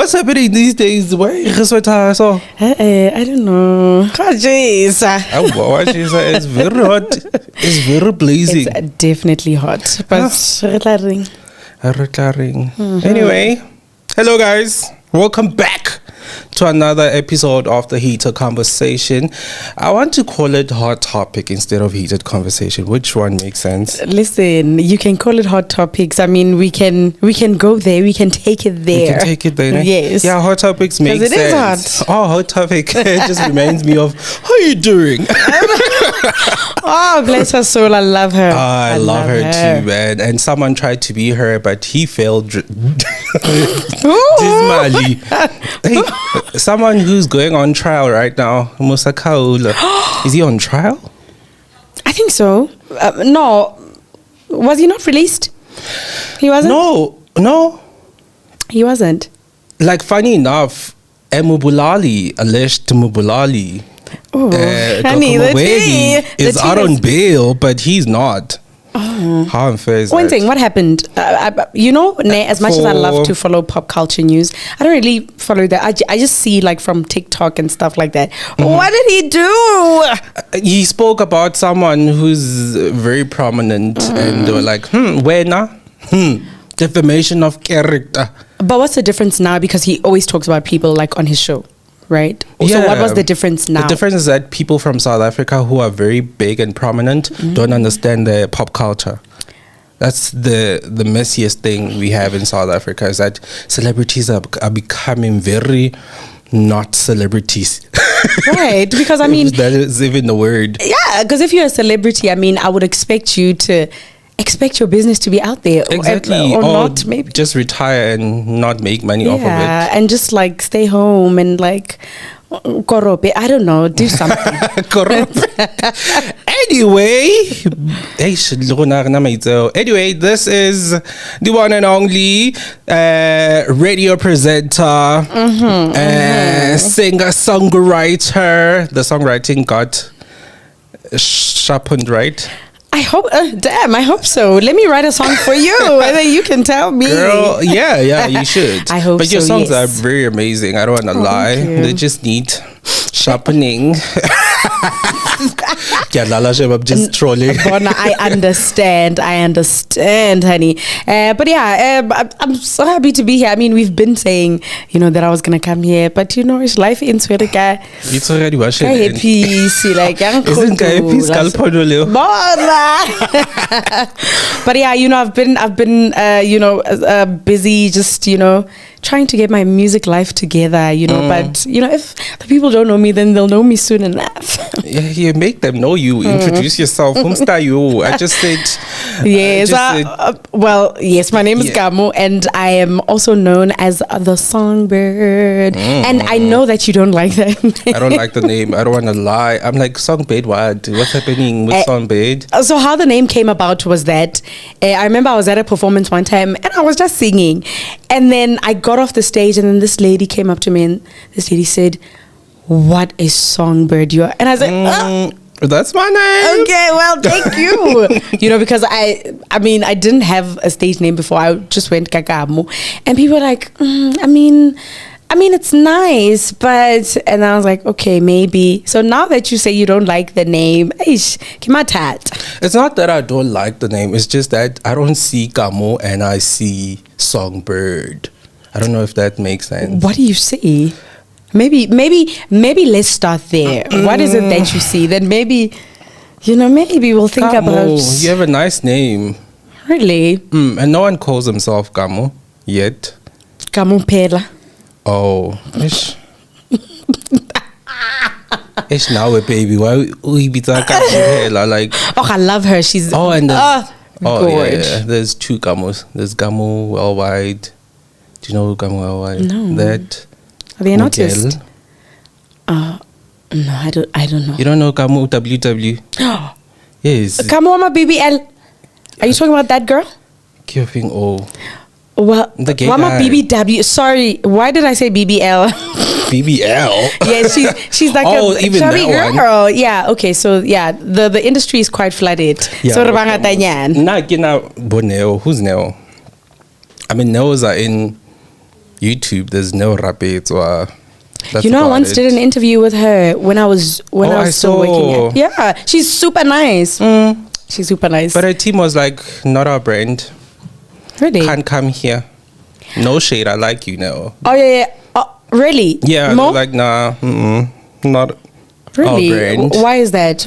What's happening these days? Why is it so? I don't know. Jeez. It's very hot. It's very blazing. It's definitely hot. But Anyway, hello guys. Welcome back to another episode of the Heated Conversation. I want to call it Hot Topic instead of Heated Conversation. Which one makes sense? Listen, you can call it Hot Topics. I mean, we can go there. We can take it there. We can take it there. Yes. Yeah, Hot Topics make sense. Because it is hot. Oh, Hot Topic. It just reminds me of, how are you doing? Oh, bless her soul. I love her. I love her too, man. And someone tried to be her, but he failed. Dismally. Hey, someone who's going on trial right now, Musa Kaula. Is he on trial? I think so. No. Was he not released? He wasn't? No. He wasn't. Like, funny enough, Mubulali, alleged Mubulali, honey, is out on bail, but he's not. Oh. How unfair is One that? thing, what happened? As much as I love to follow pop culture news, I don't really follow that. I just see like from TikTok and stuff like that. Mm-hmm. What did he do? He spoke about someone who's very prominent, and they were like, defamation of character. But what's the difference now? Because he always talks about people like on his show, right? So what was the difference now? The difference is that people from South Africa who are very big and prominent don't understand the pop culture. That's the messiest thing we have in South Africa, is that celebrities are becoming very not celebrities. Right, because I mean... that is even the word. Yeah, because if you're a celebrity, I mean, I would expect you to... expect your business to be out there. Exactly. Or not, maybe. Just retire and not make money off of it. Yeah, and just like stay home and like... Korope, I don't know, do something. Anyway, this is the one and only radio presenter, singer, songwriter. The songwriting got sharpened, right? I hope, I hope so. Let me write a song for you, and then you can tell me. Girl, yeah, you should. I hope so. But your songs are very amazing. I don't want to lie. They just need sharpening. I'm just trolling. I understand, honey. But yeah, I'm so happy to be here. I mean, we've been saying, that I was gonna come here, but it's life in Sweden. It's already washing. But yeah, I've been busy, just trying to get my music life together, but if the people don't know me, then they'll know me soon enough. Yeah, you make them know you. Introduce yourself. Whom are you? I just said. Yes. Yes, my name is Gamo, and I am also known as the Songbird. And I know that you don't like that name. I don't like the name. I don't want to lie. I'm like, Songbird, what? What's happening with Songbird? So how the name came about was that I remember I was at a performance one time and I was just singing, and then I got off the stage, and then this lady came up to me, and this lady said, "What a songbird you are." And I was like, that's my name. Okay, well, thank you. Because I didn't have a stage name before. I just went Kakamu, and people were like, I mean, it's nice, but... And I was like, okay, maybe. So now that you say you don't like the name, it's not that I don't like the name. It's just that I don't see Gamo and I see Songbird. I don't know if that makes sense. What do you see? Maybe let's start there. What is it that you see? Then maybe we'll think Gamo, about... You have a nice name. Really? And no one calls himself Gamo yet. Gamo Pela. Oh, ish. Ish now, baby. Why we be talking like? Oh, I love her. She's gorgeous. Yeah. There's two Gamos. There's Gamo Worldwide. Do you know Gamo Worldwide? No. That. Are they an artist? No, I don't know. You don't know Gamo WW? Yes. Gamo BBL. Are you talking about that girl? Giving Well, the gay Mama guy. BBW. Sorry, why did I say BBL? BBL. Yeah, she's like a even chubby that girl. One. Yeah. Okay. So yeah, the industry is quite flooded. Yeah, So Boneo. Who's Neo? I mean, Neos are in YouTube, there's no rabbits or. You know, I once did an interview with her when I was still working. Yeah, she's super nice. She's super nice. But her team was like, not our brand. Really? Can't come here. No shade. I like you now. Oh yeah. Oh, really? Yeah. Like nah. Not. Really? Our brand. Why is that?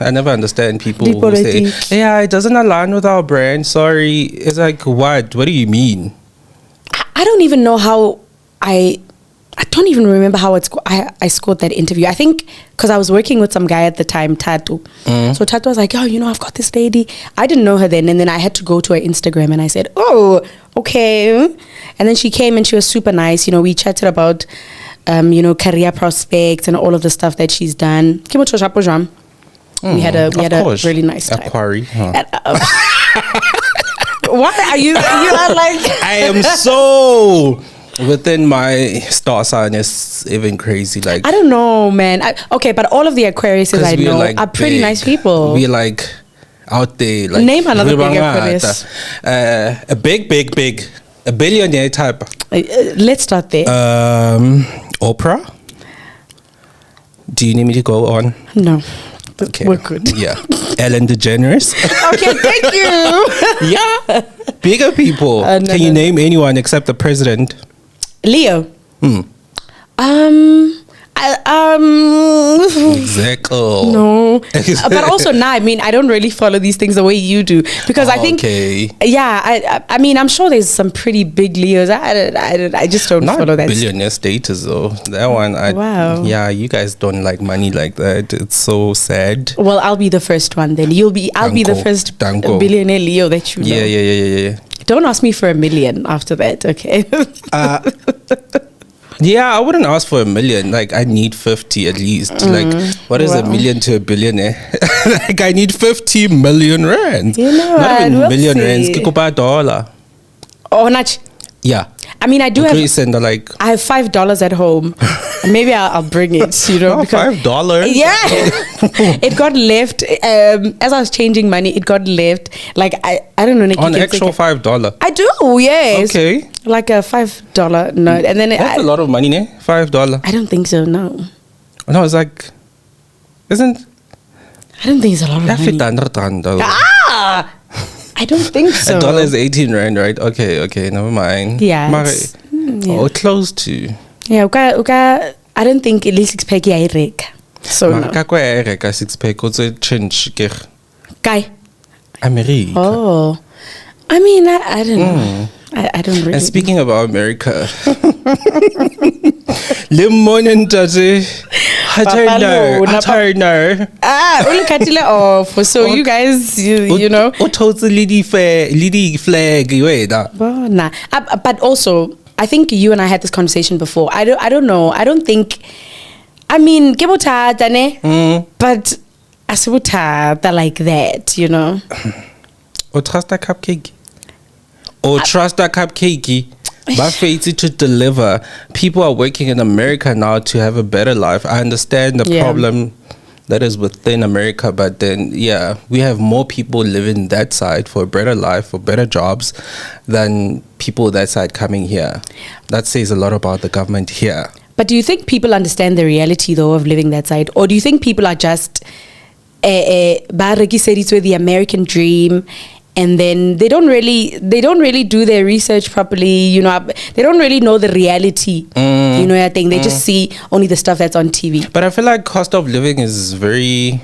I never understand people who say, yeah, it doesn't align with our brand. Sorry. It's like, what? What do you mean? I don't even know how I don't even remember how I scored that interview. I think because I was working with some guy at the time, Tatu. So Tatu was like, you know, I've got this lady. I didn't know her then. And then I had to go to her Instagram and I said, oh, okay. And then she came and she was super nice. You know, we chatted about, you know, career prospects and all of the stuff that she's done. We had a really nice time. Quarry. Huh. Why are you are like... I am so... Within my star sign is even crazy. Like, I don't know, man. Okay, but all of the Aquariuses I know are pretty big. Nice people. We're like out there. Like, name another big Aquarius. A big, a billionaire type. Let's start there. Oprah. Do you need me to go on? No. Okay. We're good. Yeah. Ellen DeGeneres. Okay, thank you. Yeah. Bigger people. Can you name anyone except the president? Leo. Exactly. No. But also now, I mean, I don't really follow these things the way you do because I think, I mean, I'm sure there's some pretty big Leos. I just don't follow that. Billionaire status though. That one, wow. Yeah, you guys don't like money like that. It's so sad. Well, I'll be the first one then. I'll be the first billionaire Leo that you know. Yeah. Don't ask me for $1 million after that, okay? Yeah, I wouldn't ask for $1 million. Like, I need 50 at least. Like, what is $1 million to a billionaire? Like, I need 50 million rands. You know, not even million rands. Kikupa $1. Oh, not. Yeah. I mean, I do have. Like, I have $5 at home. Maybe I'll bring it. You know, because $5. Yeah, it got left. As I was changing money, it got left. Like I don't know. Nikki, on actual $5. I do. Yes. Okay. Like a $5 note, and then that's a lot of money, ne? $5. I don't think so. No. No, it's like, isn't? I don't think it's a lot of money. I don't think so. $1 is 18 rand, right? Okay, never mind. Yeah. Oh, close to. Yeah, I don't think at least 6-pack I rek. So no. I rek 6-pack also change ke. Kai. America. Oh. I mean, I don't know. I don't really. And speaking about America. Lemon Tazi. I don't know. Ulikatile off. So you guys, you know. Lady flag. Nah. But also, I think you and I had this conversation before. I don't know. I don't think. I mean, but asibutata like that, you know. Or trust a cupcake. Or trust a cupcake. But faith to deliver. People are working in America now to have a better life. I understand the problem that is within America, but then we have more people living that side for a better life, for better jobs, than people that side coming here. That says a lot about the government here. But do you think people understand the reality though of living that side, or do you think people are just the American dream? And then they don't really do their research properly, you know. They don't really know the reality, you know. I think they just see only the stuff that's on TV. But I feel like cost of living is very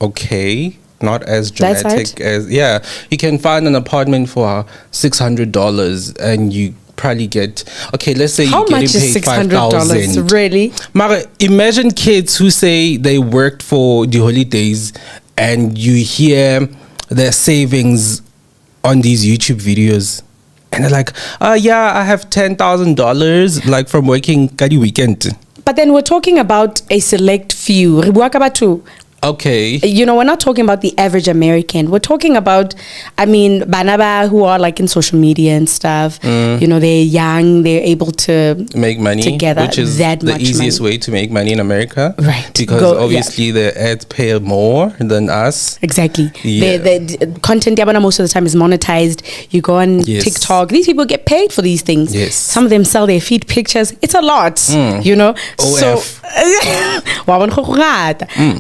okay, not as dramatic as you can find an apartment for $600 and you probably get let's say you're getting paid $5,000. Really? Mara, imagine kids who say they worked for the holidays and you hear their savings on these YouTube videos and they're like, I have $10,000 like from working Kadi weekend. But then we're talking about a select few. Okay. You know, we're not talking about the average American. We're talking about, I mean, banaba who are like in social media and stuff. You know, they're young, they're able to make money together, which is that the much easiest money. way to make money in America, Right. because obviously the ads pay more than us. Exactly. Yeah. The content yabana most of the time is monetized. You go on Yes. TikTok. These people get paid for these things. Yes. Some of them sell their feed pictures. It's a lot, you know. OF.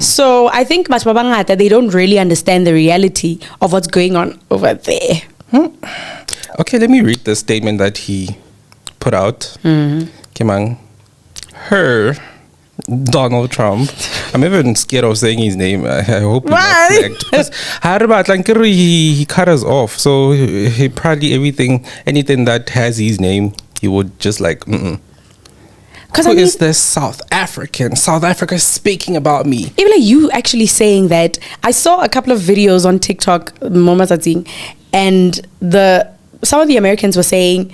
So I think batho ba bangata, they don't really understand the reality of what's going on over there. Okay, let me read the statement that he put out. Kimang, her Donald Trump. I'm even scared of saying his name. I hope he's not Why? flagged. Because he cut us off. So he probably anything that has his name, he would just like, Because Who I mean, is this South African? South Africa is speaking about me. even like you actually saying that, I saw a couple of videos on TikTok, Mama Zatzing, and some of the Americans were saying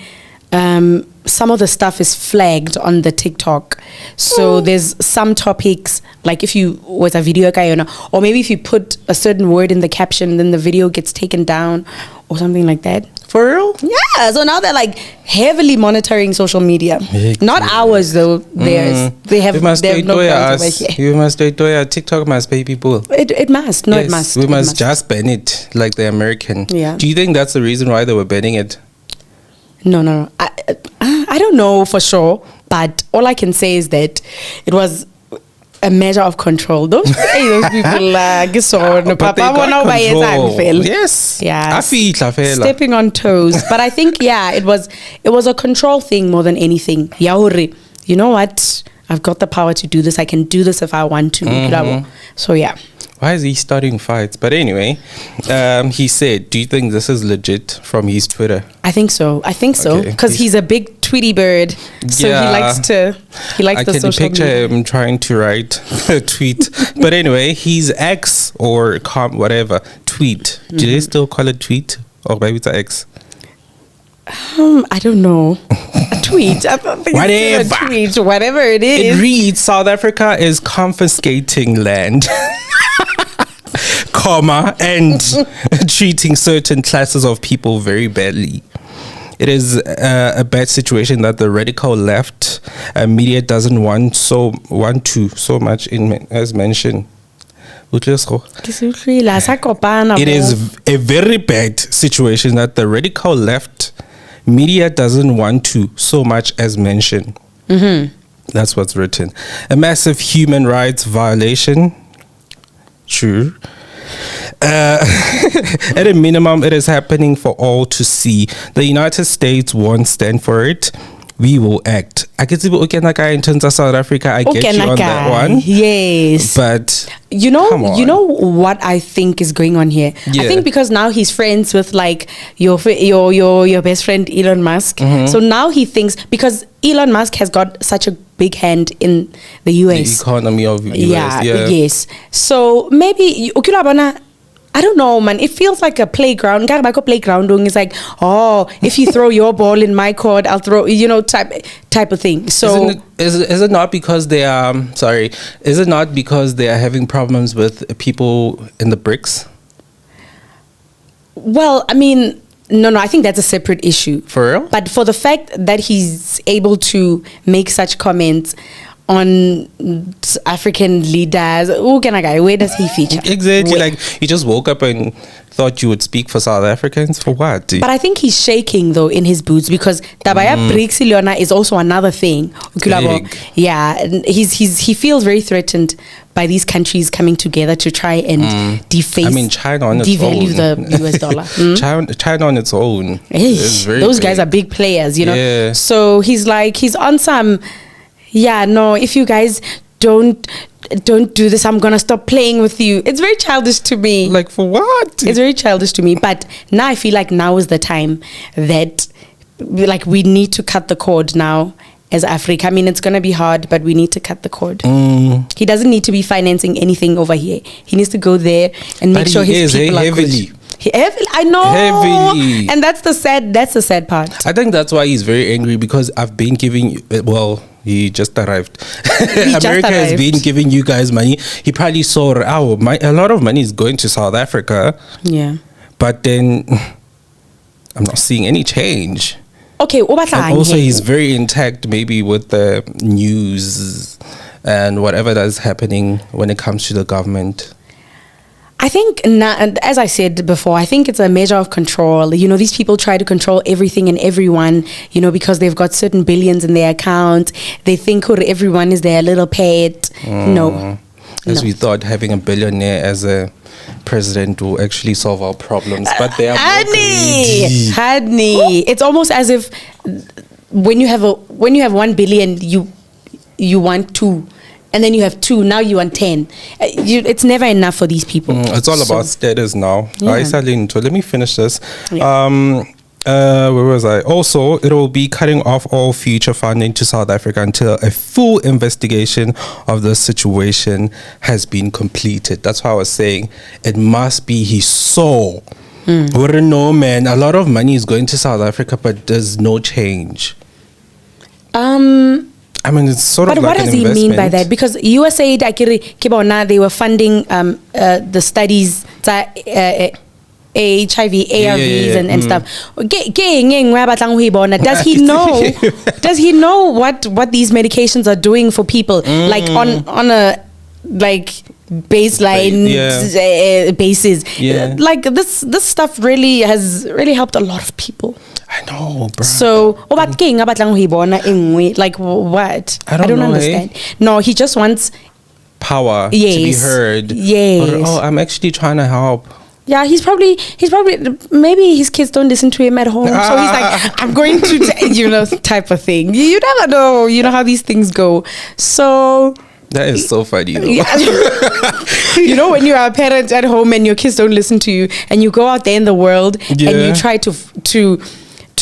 some of the stuff is flagged on the TikTok. So there's some topics, like if you was a video kayona, or maybe if you put a certain word in the caption, then the video gets taken down or something like that. For real? Yeah, so now they're like heavily monitoring social media. Big Not ours though. Theirs. They have. We must they have no do grounds over us. here. You must do it. TikTok must pay people. It must. No, Yes, it must. We It must just ban it like the American. Yeah. Do you think that's the reason why they were banning it? No. I don't know for sure, but all I can say is that it was a measure of control. Those people, But they got control. Yes. Yeah. Afihla fela. Stepping on toes. But I think, yeah, it was a control thing more than anything. Yauri, you know what? I've got the power to do this. I can do this if I want to. So yeah. Why is he starting fights? But anyway, he said, do you think this is legit from his Twitter? I think so. Okay. Because he's a big Tweety bird. So Yeah. he likes the I can social picture media. him trying to write a tweet. But anyway, his X or whatever, tweet. Do they still call it tweet? Or maybe it's an X? I don't know. A tweet. I don't think it's Whatever. a tweet. Whatever it It is. reads, South Africa is confiscating land, and treating certain classes of people very badly. It is a bad situation that the radical left media doesn't want to so much as mentioned. It is a very bad situation that the radical left media doesn't want to so much as mention. That's what's written. A massive human rights violation. True. At a minimum, it is happening for all to see. The United States won't stand for it. We will act. I get in terms of South Africa. I get you on that one. Yes. But You come know, on. what I think is going on here. Yeah. I think because now he's friends with like your best friend Elon Musk. So now he thinks, because Elon Musk has got such a big hand in the US. the economy of US. Yeah. Yes. So maybe I don't know, man. It feels like a playground. Playground is like, oh, if you throw your ball in my court, I'll throw, type of thing. So Is it not because they are Is it not because they are having problems with people in the BRICS? well, I mean, no, I think that's a separate issue. For real? But for the fact that he's able to make such comments on African leaders, where does he feature? Exactly. Where? Like you just woke up and thought you would speak for South Africans for what? But I think he's shaking though in his boots, because Tabaya BRICS Leona is also another thing. Big. Yeah, and he feels very threatened by these countries coming together to try and deface. I mean, China on its devalue own. the US dollar. China on its own. is very Those guys big. are big players, Yeah. So he's on some. Yeah, no. If you guys don't do this, I'm gonna stop playing with you. It's very childish to me. Like for what? It's very childish to me. But now I feel like now is the time that we need to cut the cord now as Africa. I mean, it's gonna be hard, but we need to cut the cord. He doesn't need to be financing anything over here. He needs to go there and make But sure he his is, people are heavily. good. I know. Heavily. And that's the sad part. I think that's why he's very angry, because I've been giving, well, he just arrived. America has been giving you guys money. He probably saw, a lot of money is going to South Africa. Yeah. But then I'm not seeing any change. Okay, and also he's very intact maybe with the news and whatever that's happening when it comes to the government. I think, and as I said before, I think it's a measure of control. You know, these people try to control everything and everyone, you know, because they've got certain billions in their account. They think everyone is their little pet. No. As we thought having a billionaire as a president will actually solve our problems, but they are honey. It's almost as if when you have 1 billion, you want 2, and then you have 2. Now you want 10. It's never enough for these people. It's all about status now. Yeah. Let me finish this. Yeah. Where was I? Also, it will be cutting off all future funding to South Africa until a full investigation of the situation has been completed. That's why I was saying it must be he saw. We don't know, man. A lot of money is going to South Africa, but there's no change. I mean, it's sort of like an investment. But what does he mean by that? Because USAID, they were funding the studies HIV, ARVs and stuff. Does he know? Does he know what these medications are doing for people? Like on a baseline basis. Yeah. Like this stuff really has helped a lot of people. I know, bro. So, like what? I don't understand. No, he just wants power to be heard. Yes. Or, I'm actually trying to help. Yeah, he's probably maybe his kids don't listen to him at home, so he's like, I'm going to type of thing. You never know, you know how these things go. So that is so funny though. You know, when you are a parent at home and your kids don't listen to you, and you go out there in the world and you try to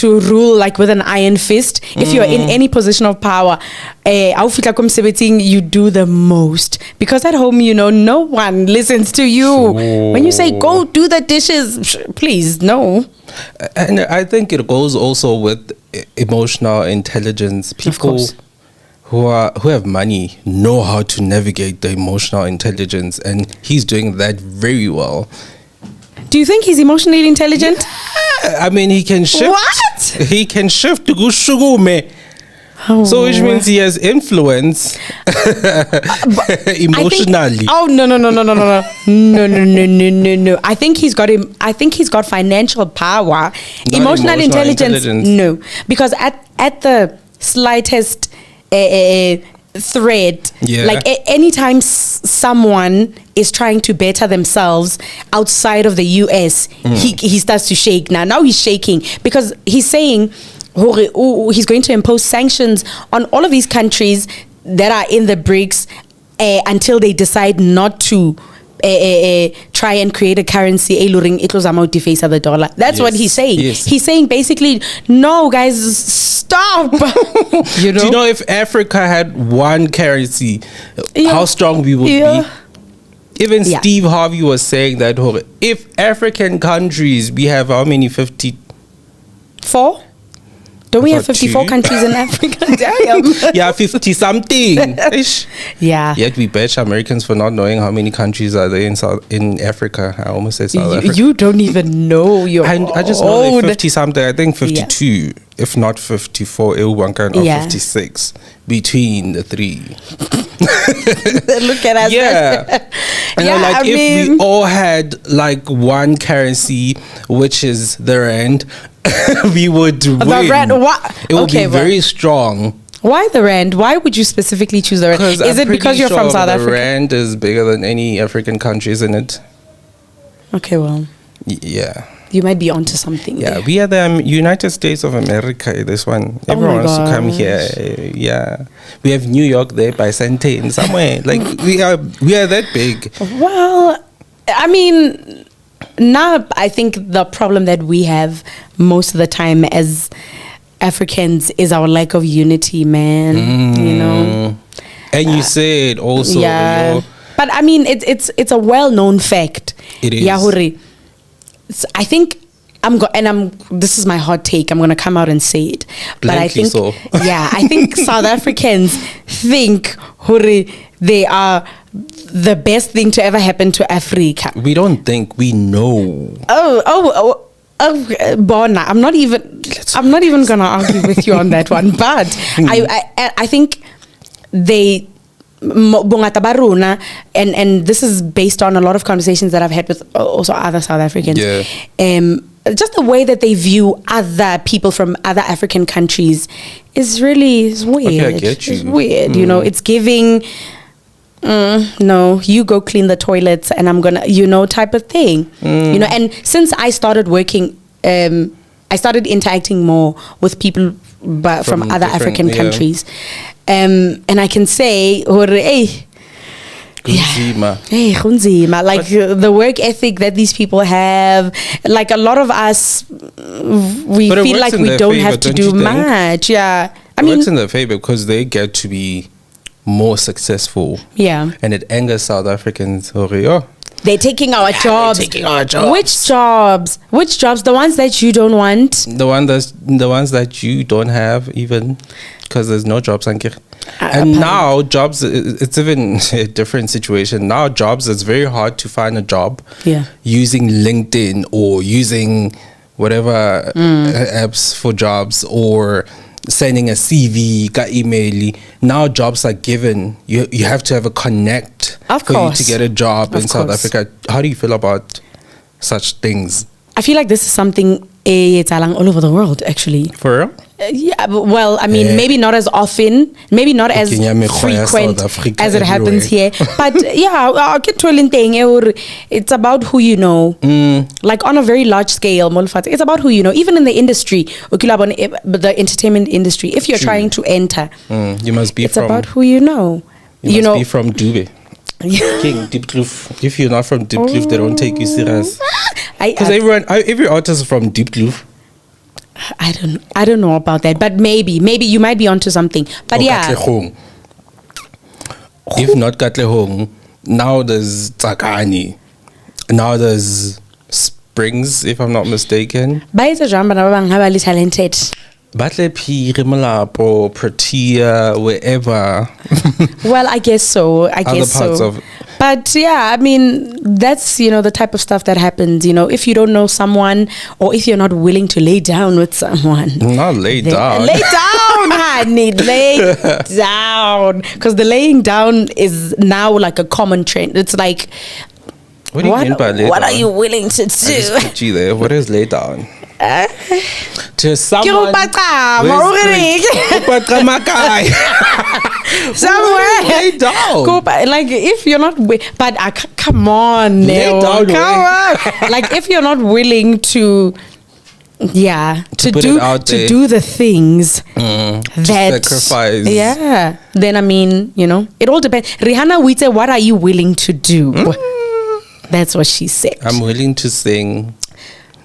rule like with an iron fist. If you're in any position of power, you do the most, because at home, you know, no one listens to you. When you say go do the dishes, please, no. And I think it goes also with emotional intelligence. People who have money know how to navigate the emotional intelligence, and he's doing that very well. Do you think he's emotionally intelligent? Yeah. I mean, he can shift. What? He can shift to Gushugume. So which means he has influence emotionally. No. I think he's got financial power. Emotional intelligence, no. Because at the slightest thread, like anytime someone is trying to better themselves outside of the US, he starts to shake. Now he's shaking because he's saying he's going to impose sanctions on all of these countries that are in the BRICS until they decide not to try and create a currency deface the dollar. That's what he's saying. He's saying basically, no guys, stop. Do you know if Africa had one currency, how strong we would be? Even Steve Harvey was saying that if African countries, we have how many? 54? Don't we have 54 countries in Africa? Damn. Yeah, 50 something. Yeah. Yet we bash Americans for not knowing how many countries are there in Africa. I almost said South Africa. You don't even know. I just know they're 50 something. I think 52, if not 54, or 56 between the three. Look at us. Yeah. And if we all had like one currency, which is the rand, we would win. The rand, it would be very strong. Why the rand? Why would you specifically choose the rand? Is it because you're from South Africa? The rand is bigger than any African country, isn't it? Okay, well. Yeah. You might be onto something. Yeah, we are the United States of America. This one, everyone wants to come here. Yeah, we have New York there by Centene somewhere. Like we are that big. Well, I mean, now I think the problem that we have most of the time as Africans is our lack of unity, man. You know. And you said also, but I mean, it's a well-known fact. It is. Yahuri. I think this is my hot take. I'm gonna come out and say it. But I Blankly think, so. yeah, I think South Africans think they are the best thing to ever happen to Africa. We don't think, we know. Bona, I'm not even gonna argue with you on that one. But I think they bongata ba rona, and this is based on a lot of conversations that I've had with also other South Africans. Yeah. Just the way that they view other people from other African countries is really weird. Okay, I get you. It's weird, you know. It's giving. No, you go clean the toilets, and I'm gonna, type of thing. You know, and since I started working, I started interacting more with people from other African countries, and I can say, Kunzima. like the work ethic that these people have, like a lot of us, we feel like we don't have to do much. Yeah, I mean, it works in their favor because they get to be more successful. Yeah, and it angers South Africans. They're taking our jobs. They're taking our jobs. Which jobs? Which jobs? The ones that you don't want. The ones that you don't have, even because there's no jobs. And now jobs, it's even a different situation. Now jobs, it's very hard to find a job. Yeah. Using LinkedIn or using whatever apps for jobs, or sending a CV, ka email. Now jobs are given. You have to have a connect for you to get a job in South Africa. How do you feel about such things? I feel like this is something it's all over the world, actually. For real? Yeah, well, I mean, maybe not as often, maybe not as frequent as it happens here. But yeah, I'll get to it's about who you know. Like on a very large scale, it's about who you know. Even in the industry, the entertainment industry, if you're trying to enter, you must be it's about who you know. You must be from Dube. King Deep Kloof. If you're not from Deep Kloof, they don't take you serious. Because every artist is from Deep Kloof. I don't know about that, but maybe you might be onto something. But Katlehong. If not Katlehong, now there's Tsakani. Now there's Springs, if I'm not mistaken. Talented. Batle P, Rimalapo, Protea, wherever. Well, I guess so. But yeah, I mean, that's, the type of stuff that happens, if you don't know someone, or if you're not willing to lay down with someone. Not lay down. Lay down, honey. Lay down. Because the laying down is now like a common trend. It's like, what do you mean by lay down? What are you willing to do? I just put you there. What is lay down? To someone somewhere lay down. Like if you're not but come on lay down, come on. Like if you're not willing to do the things that sacrifice, then I mean, it all depends. Rihanna would say, what are you willing to do? That's what she said. I'm willing to sing.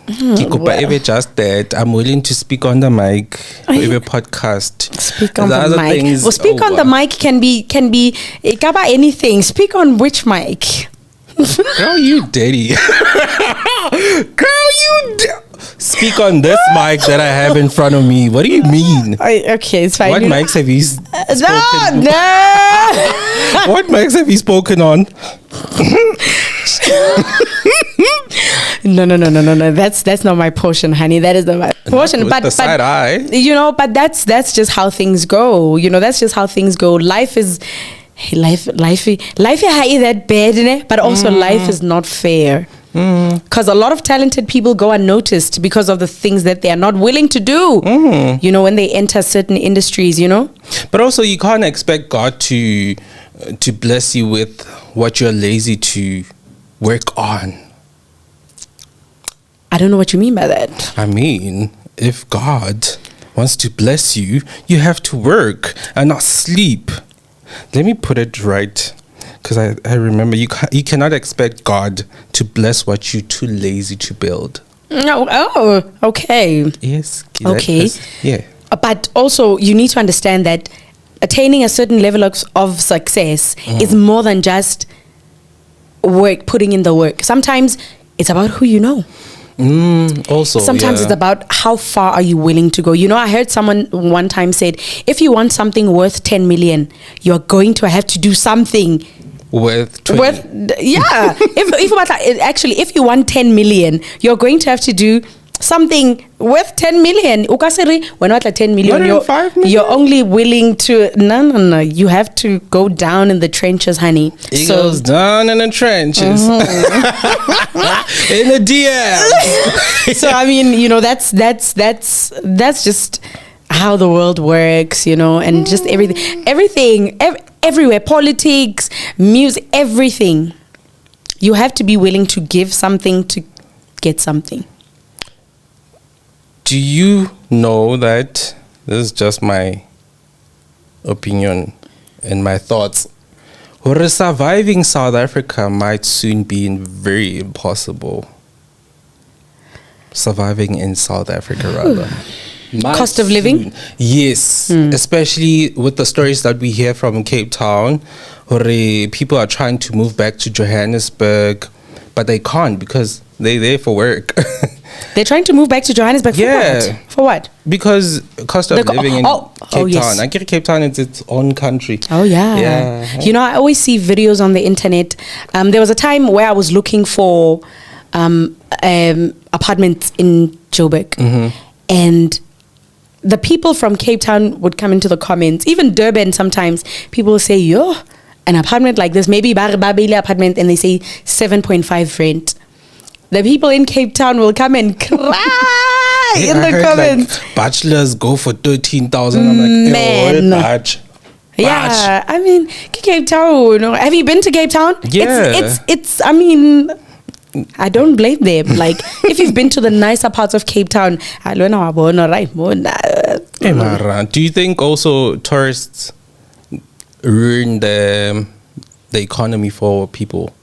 Just that I'm willing to speak on the mic for every podcast. Speak on the mic. Well, speak on the mic can be it can be anything. Speak on which mic? Girl, you dirty. Speak on this mic that I have in front of me. What do you mean? Okay, it's fine. What mics have you spoken? No. What mics have you spoken on? No. That's not my portion, honey. That is not my portion. But the side eye. But that's just how things go. That's just how things go. Life is life that bad, but also life is not fair. Because a lot of talented people go unnoticed because of the things that they are not willing to do. When they enter certain industries. But also, you can't expect God to bless you with what you're lazy to work on. I don't know what you mean by that. I mean, if God wants to bless you, you have to work and not sleep. Let me put it right, because I remember you cannot expect God to bless what you're too lazy to build. No. Oh, okay. Yes. Okay. Yeah. But also, you need to understand that attaining a certain level of success is more than just work, putting in the work. Sometimes it's about who you know. Also, Sometimes yeah. it's about how far are you willing to go. You know, I heard someone one time said, if you want something worth 10 million, you're going to have to do something with 20. yeah. if you want 10 million, you're going to have to do something worth 10 million. Ukasiri, when what 10 million, Not even 5 million? you're only willing to no. You have to go down in the trenches, honey. He goes down in the trenches. In the DM. So I mean, you know, that's just how the world works, you know, and just everything, everywhere, politics, music, everything. You have to be willing to give something to get something. Do you know that this is just my opinion and my thoughts? Surviving South Africa might soon be very impossible. Surviving in South Africa, rather. Might Cost of living? soon. Yes, especially with the stories that we hear from Cape Town, where people are trying to move back to Johannesburg, but they can't because they're there for work. They're trying to move back to Johannesburg for Yeah. what? For what? Because cost of living in Cape yes. Town. I get Cape Town, it's its own country. Oh yeah. Yeah. You know, I always see videos on the internet. There was a time where I was looking for apartments in Joburg, and the people from Cape Town would come into the comments. Even Durban, sometimes people will say, "Yo, an apartment like this, maybe Babile apartment," and they say 7.5 rent. The people in Cape Town will come and cry Hey, in I the heard, comments. like, bachelors go for 13,000. I'm like, Man. batch. Yeah, I mean, Cape Town. Have you been to Cape Town? Yeah. It's. I mean, I don't blame them. Like, if you've been to the nicer parts of Cape Town, I don't know about right. Hey, Mara, do you think also tourists ruin the economy for people?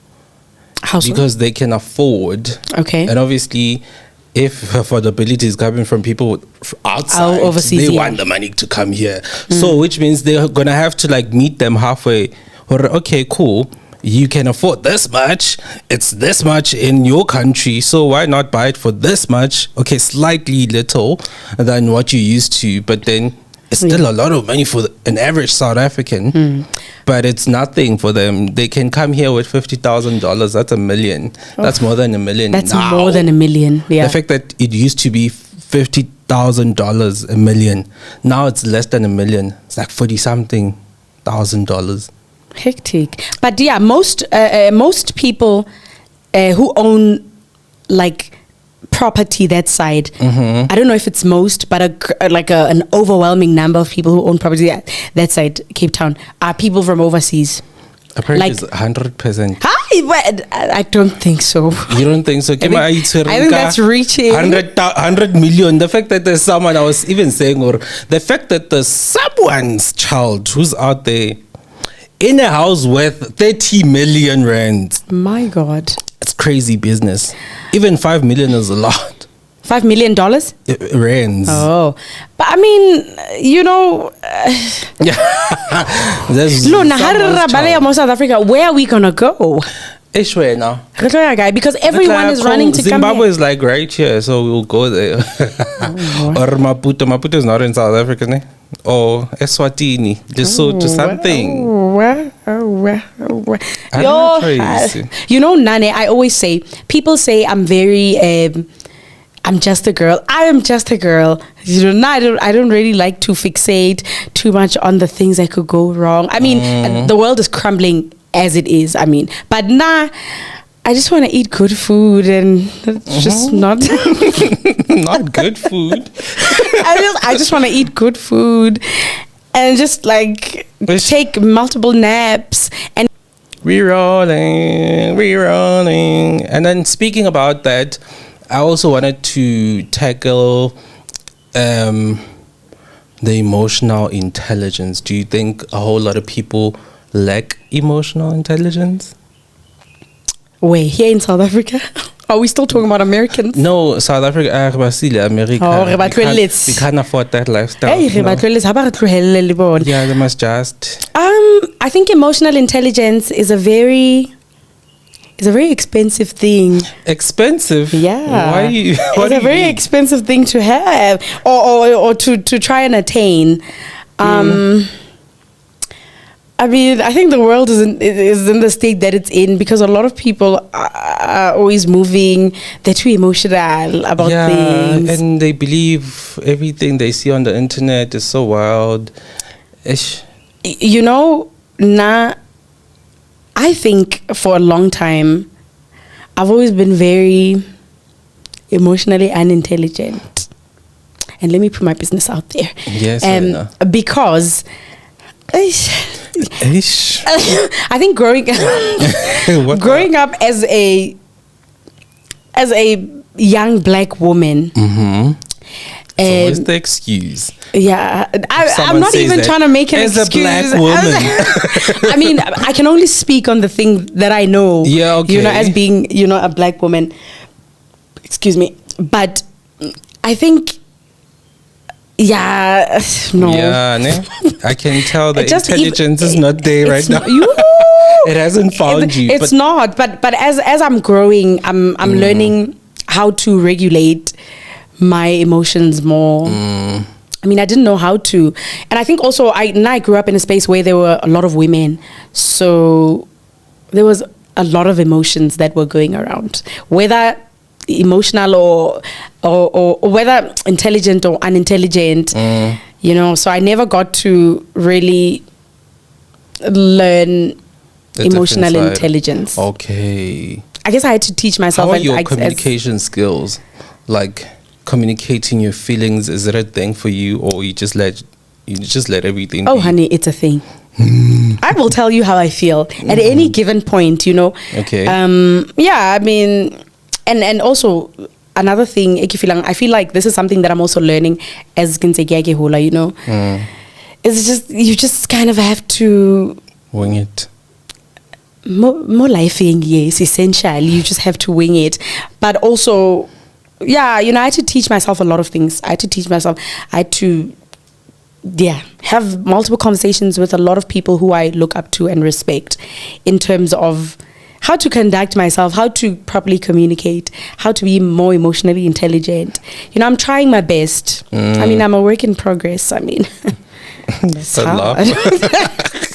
How so? Because they can afford. Okay. And obviously, if affordability is coming from people outside, overseas, they yeah. want the money to come here. So, which means they're gonna have to like meet them halfway. Or okay, cool. You can afford this much. It's this much in your country. So why not buy it for this much? Okay, slightly little than what you used to, but then it's still a lot of money for an average South African. But it's nothing for them. They can come here with $50,000. That's $1 million. That's more than $1 million. That's now. more than $1 million. Yeah. The fact that it used to be $50,000 $1 million. Now it's less than $1 million. It's like 40 something $1,000. Hectic. But yeah, most people who own like property that side, I don't know if it's most, but an overwhelming number of people who own property that side, Cape Town, are people from overseas. Apparently Like- it's 100%. Hi, but I don't think so. You don't think so? I think that's reaching. 100 million. The fact that there's someone, I was even saying, or the fact that there's someone's child who's out there in a house worth 30 million rand. My God. It's crazy business. Even 5 million is a lot. $5 million? Rands. Oh. But I mean, you know, There's Luna, someone's child. South Africa, where are we going to go? Ishwe now. Because everyone is running to come Zimbabwe here. is like right here, so we'll go there. Or Maputo. Maputo is not in South Africa, ne? Or Eswatini. Lesotho, something. I'm not crazy. You know, Nane, I always say, people say I'm very, I'm just a girl. I am just a girl. You know, I don't really like to fixate too much on the things that could go wrong. I mean, the world is crumbling as it is. I mean, but I just want to eat good food and just not Not good food. I just want to eat good food and just like take multiple naps and We're rolling. And then speaking about that, I also wanted to tackle the emotional intelligence. Do you think a whole lot of people lack emotional intelligence? wait, here in South Africa? Are we still talking about Americans? No, South Africa, America. Oh, we can't afford that lifestyle. Hey, no. Yeah, they must just. I think emotional intelligence is a very is a very expensive thing. Expensive? Yeah. Why? It's a very expensive thing to have or to try and attain. I mean, I think the world is in the state that it's in because a lot of people are always moving. They're too emotional about things. And they believe everything they see on the internet is so wild. Ish. You know, I think for a long time, I've always been very emotionally unintelligent. And let me put my business out there. Yes, because Ish. I think growing up as a young black woman. Mm-hmm. It's always the excuse. Yeah, I'm not even trying to make an as excuse. As a black woman. I mean, I can only speak on the thing that I know. Yeah, okay. You know, as being, you know, a black woman. Excuse me. But I think, yeah, no. Yeah, I can tell the intelligence is not there right now. It hasn't found you. It's not. But as I'm growing, I'm learning how to regulate my emotions more. I mean, I didn't know how to. And I think also I grew up in a space where there were a lot of women. So there was a lot of emotions that were going around. Whether emotional or whether intelligent or unintelligent, you know. So I never got to really learn emotional intelligence. Okay. I guess I had to teach myself. How are your communication skills? Like communicating your feelings, is it a thing for you, or you just let everything be? Honey, it's a thing. I will tell you how I feel at any given point, you know. Okay. Yeah, I mean, and also another thing, I feel like this is something that I'm also learning as Ginsegiage, you know. It's just, you just kind of have to wing it. More lifing, yes, essentially. You just have to wing it. But also, yeah, you know, I had to teach myself a lot of things. I had to have multiple conversations with a lot of people who I look up to and respect in terms of how to conduct myself, how to properly communicate, how to be more emotionally intelligent. You know, I'm trying my best. I mean, I'm a work in progress. I mean, that's hard.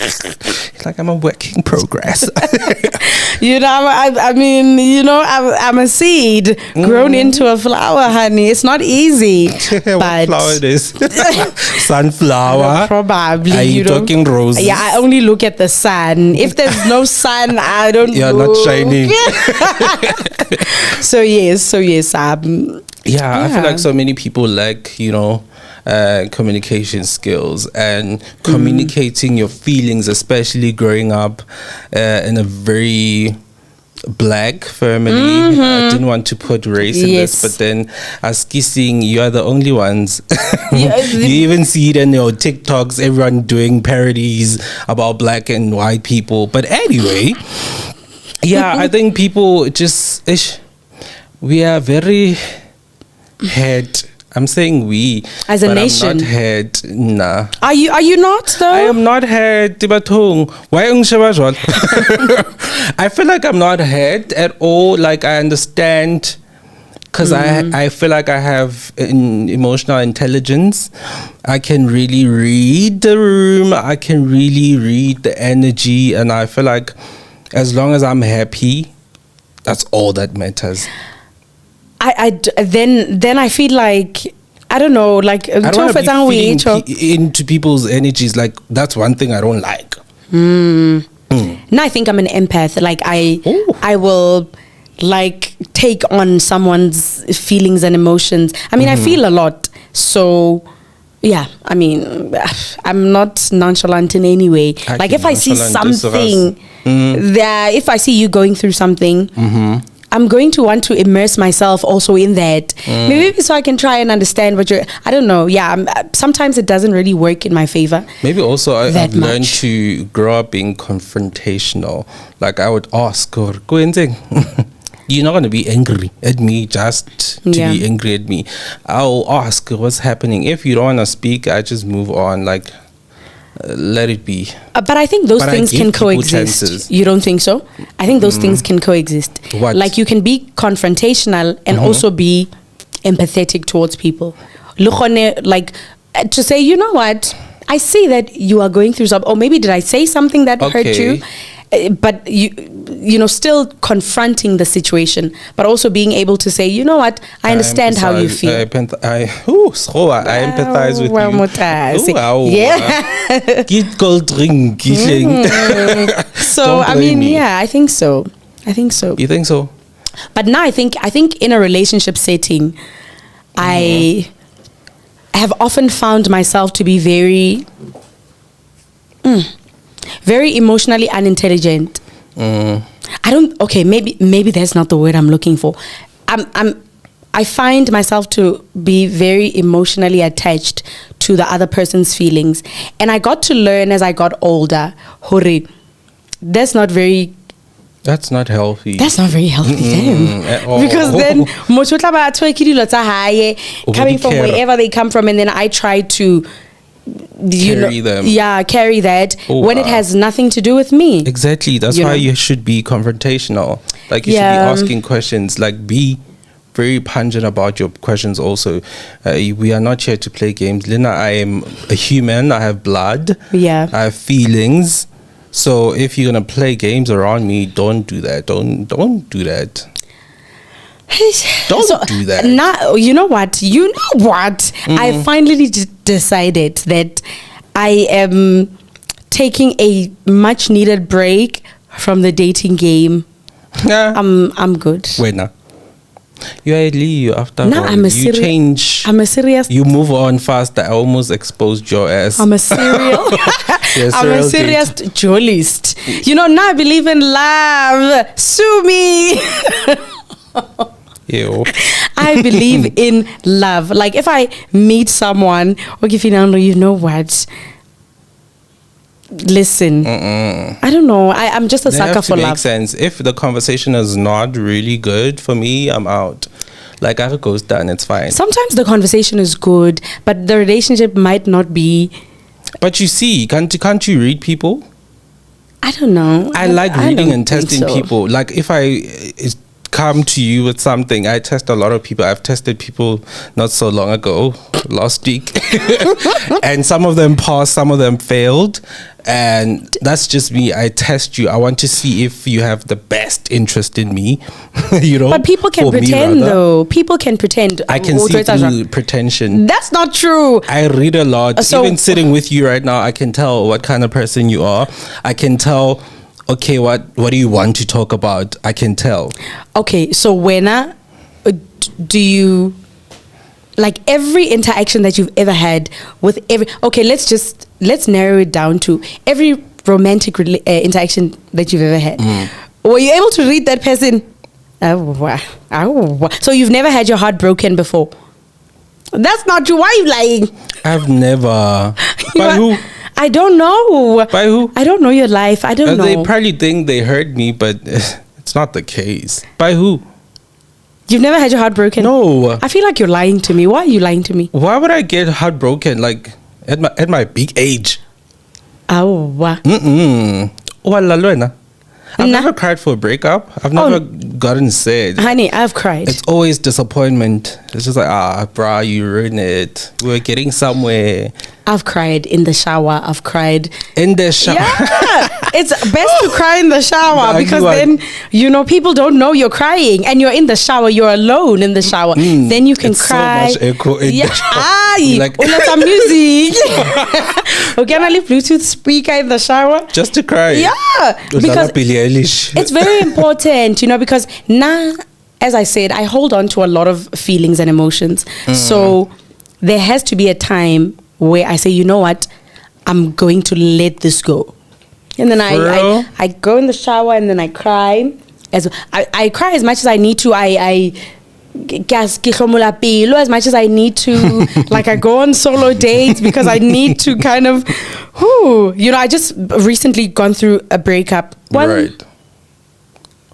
It's like I'm a work in progress. You know, I mean, you know, I'm a seed grown into a flower, honey. It's not easy. What flower it is? Sunflower? Probably. Are you talking roses? Yeah, I only look at the sun. If there's no sun, I don't You're look. not shining. So yes. Yeah, I feel like so many people lack, you know, communication skills and communicating your feelings, especially growing up in a very black family. I didn't want to put race in this, but then as kissing, you are the only ones. You even see it in your TikToks, everyone doing parodies about black and white people. But anyway, yeah, I think people just we are very hurt. I'm saying we as a nation. I'm not hurt. Nah. Are you not though? I am not hurt. Why I feel like I'm not hurt at all. Like I understand, because I feel like I have an emotional intelligence. I can really read the room. I can really read the energy, and I feel like as long as I'm happy, that's all that matters. Then I feel like, I don't know, like I don't want to be into people's energies. Like that's one thing I don't like. No, I think I'm an empath. Like I will like take on someone's feelings and emotions. I mean, I feel a lot. So yeah, I mean, I'm not nonchalant in any way. Like if I see something, if I see you going through something, I'm going to want to immerse myself also in that. Maybe so I can try and understand what I don't know. Yeah, sometimes it doesn't really work in my favor. Maybe also I've learned to grow up being confrontational. Like I would ask, you're not going to be angry at me just to be angry at me. I'll ask what's happening. If you don't want to speak, I just move on. Like, let it be. But I think those But I things give can people coexist. chances. You don't think so? I think those things can coexist. What? Like you can be confrontational and also be empathetic towards people. Like to say, you know what? I see that you are going through something, or maybe did I say something that hurt Okay. you? But you know, still confronting the situation, but also being able to say, you know what? I understand how you feel. I empathize with Well, you. Mutasi. Wow. Yeah. Get cold drink. So Don't I blame mean, me. yeah, I think so. I think so. You think so? But now I think in a relationship setting, I have often found myself to be very, very emotionally unintelligent. Maybe that's not the word I'm looking for. I find myself to be very emotionally attached to the other person's feelings, and I got to learn as I got older, hore, that's not very healthy. That's not very healthy, damn. At all. Because then motho o tla ba a tshwere ke dilo tsa hae, O bo coming di from care. wherever they come from, and then I try to Carry them. Yeah, carry that Oh, when it wow. has nothing to do with me. Exactly. That's You why know? you should be confrontational. Like you should be Yeah. asking questions. Like be very pungent about your questions. Also, we are not here to play games. Lina, I am a human. I have blood. Yeah. I have feelings. So if you're gonna play games around me, don't do that. Don't do that. Don't do that. Now, you know what? I finally decided that I am taking a much needed break from the dating game. Nah. I'm good. Wait now. You are a Leo after Now all. I'm a You change. I'm a serious. You move on fast. I almost exposed your ass. I'm a serial. You're a I'm a serial serious duelist. You know, now I believe in love. Sue me. Ew. I believe in love. Like if I meet someone, okay, you know what? Listen, I don't know. I'm just a They sucker have to for make love. sense. If the conversation is not really good for me, I'm out. Like I goes done. It's fine. Sometimes the conversation is good, but the relationship might not be. But you see, can't you read people? I don't know. I like reading don't and think testing so. people. Like if I come to you with something, I test a lot of people. I've tested people not so long ago, last week, and some of them passed, some of them failed, and that's just me. I test you. I want to see if you have the best interest in me. You know, But people can or me pretend, rather. though. People can pretend. I can see through pretension. That's not true. I read a lot. So- Even sitting with you right now, I can tell what kind of person you are. I can tell, okay, what do you want to talk about? I can tell. Okay, so do you like every interaction that you've ever had with let's narrow it down to every romantic interaction that you've ever had. Were you able to read that person? So you've never had your heart broken before? That's not true. Why are you lying? I've never. By who? I don't know. By who? I don't know your life. I don't know. They probably think they heard me, but it's not the case. By who? You've never had your heart broken? No. I feel like you're lying to me. Why are you lying to me? Why would I get heartbroken? Like at my big age. Wala Wala. I've Nah. never cried for a breakup. I've never gotten sad. Honey, I've cried. It's always disappointment. It's just like, brah, you ruined it. We were getting somewhere. I've cried in the shower. I've cried. In the shower. Yeah, it's best to cry in the shower Nah, because you are- then, people don't know you're crying and you're in the shower. You're alone in the shower. Then you can it's so cry. much echo in the shower. Aye, Like- like some music. Okay, can I leave Bluetooth speaker in the shower? Just to cry. Yeah, Udlala because Billie Eilish. it's very important, because now, as I said, I hold on to a lot of feelings and emotions. So there has to be a time where I say, you know what, I'm going to let this go. And then For real? I go in the shower and then I cry. I cry as much as I need to. I gas as much as I need to. Like I go on solo dates because I need to kind of, I just recently gone through a breakup. Right.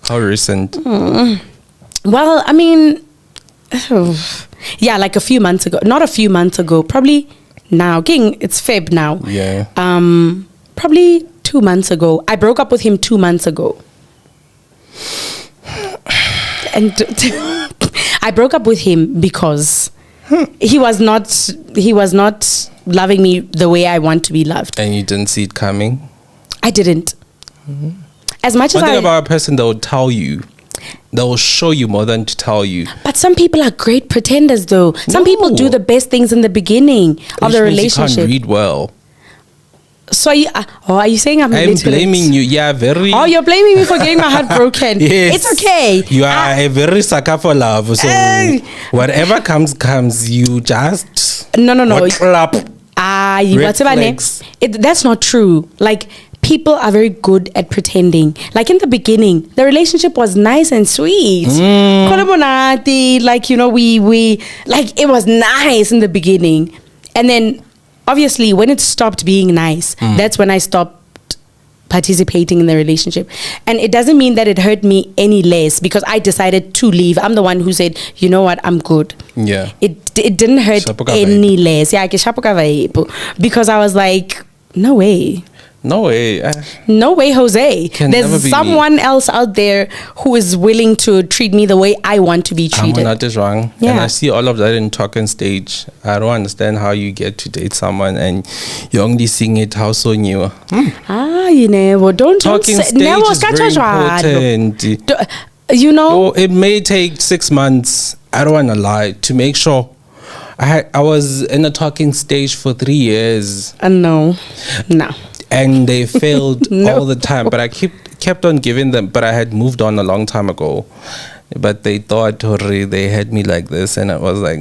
How recent? Well, I mean, yeah, like a few months ago. Not a few months ago, probably now. King, it's Feb now. Yeah. Probably 2 months ago. I broke up with him 2 months ago. And I broke up with him because he was not loving me the way I want to be loved. And you didn't see it coming? I didn't. As much One as thing about a person, they'll tell you. They'll show you more than to tell you. But some people are great pretenders, though. Some people do the best things in the beginning of the Which means relationship. You can't read well. So are you saying I'm illiterate? blaming you. Yeah, very. Oh, you're blaming me for getting my heart broken. Yes. It's okay. You are a very sucker for love. So whatever comes, you just No. clap. Red flags. That's not true. Like, people are very good at pretending. Like, in the beginning, the relationship was nice and sweet. Like, you know, we like, it was nice in the beginning. And then, obviously, when it stopped being nice, that's when I stopped participating in the relationship. And it doesn't mean that it hurt me any less because I decided to leave. I'm the one who said, you know what, I'm good. Yeah. It didn't hurt Shapoka any less. Yeah, shapoka vibe. Because I was like, no way. No way. No way, Jose. Can never There's be someone else out there who is willing to treat me the way I want to be treated. I'm not just wrong. Yeah. And I see all of that in talking stage. I don't understand how you get to date someone and you only sing it how so new. You know, don't Talking say, stage never is very important. You know, It may take 6 months. I don't want to lie, to make sure. I was in a talking stage for 3 years. No. And they failed No. all the time. But I kept on giving them. But I had moved on a long time ago. But they thought they had me like this, and I was like,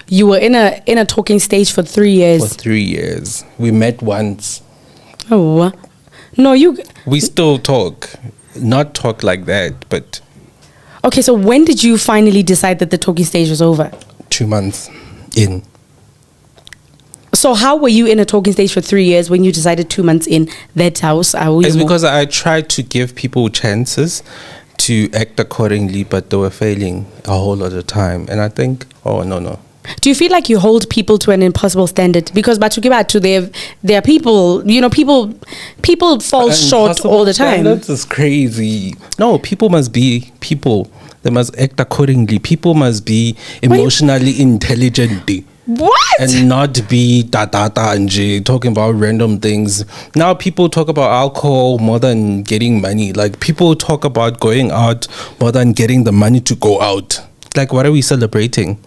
You were in a talking stage for 3 years. for 3 years. We met once. Oh, no, We still talk. Not talk like that, but Okay, so when did you finally decide that the talking stage was over? 2 months in. So how were you in a talking stage for 3 years when you decided 2 months in that house? It's because I tried to give people chances to act accordingly, but they were failing a whole lot of time. And I think, no. Do you feel like you hold people to an impossible standard? Because there are people, you know, people fall short all the time. That's just crazy. No, people must be people. They must act accordingly. People must be emotionally intelligent. What? And not be and talking about random things. Now people talk about alcohol more than getting money. Like, people talk about going out more than getting the money to go out. Like, what are we celebrating?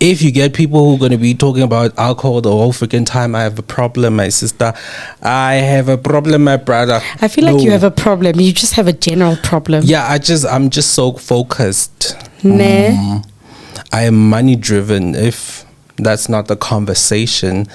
If you get people who are going to be talking about alcohol the whole freaking time, I have a problem, my sister. I have a problem, my brother. I feel like you have a problem. You just have a general problem. Yeah, I'm just so focused. Nah. I am money driven. If that's not the conversation,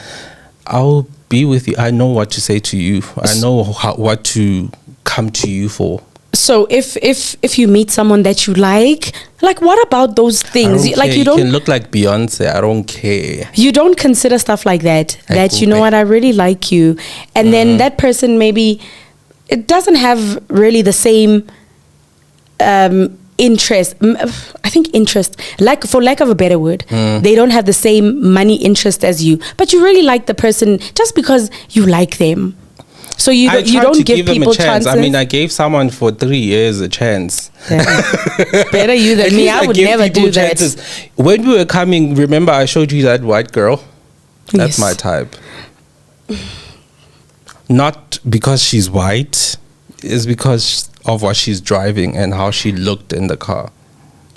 I'll be with you. I know what to say to you. I know what to come to you for. So if you meet someone that you like what about those things? You can look like Beyonce. I don't care. You don't consider stuff like that. You know what, I really like you, and then that person maybe it doesn't have really the same interest. I think interest, like, for lack of a better word, they don't have the same money interest as you, but you really like the person just because you like them. So you don't give people a chance. chances. I mean, I gave someone for 3 years a chance. Yeah. Better you than me. I would never do that. When we were coming, remember I showed you that white girl? That's my type. Not because she's white. It's because of what she's driving and how she looked in the car.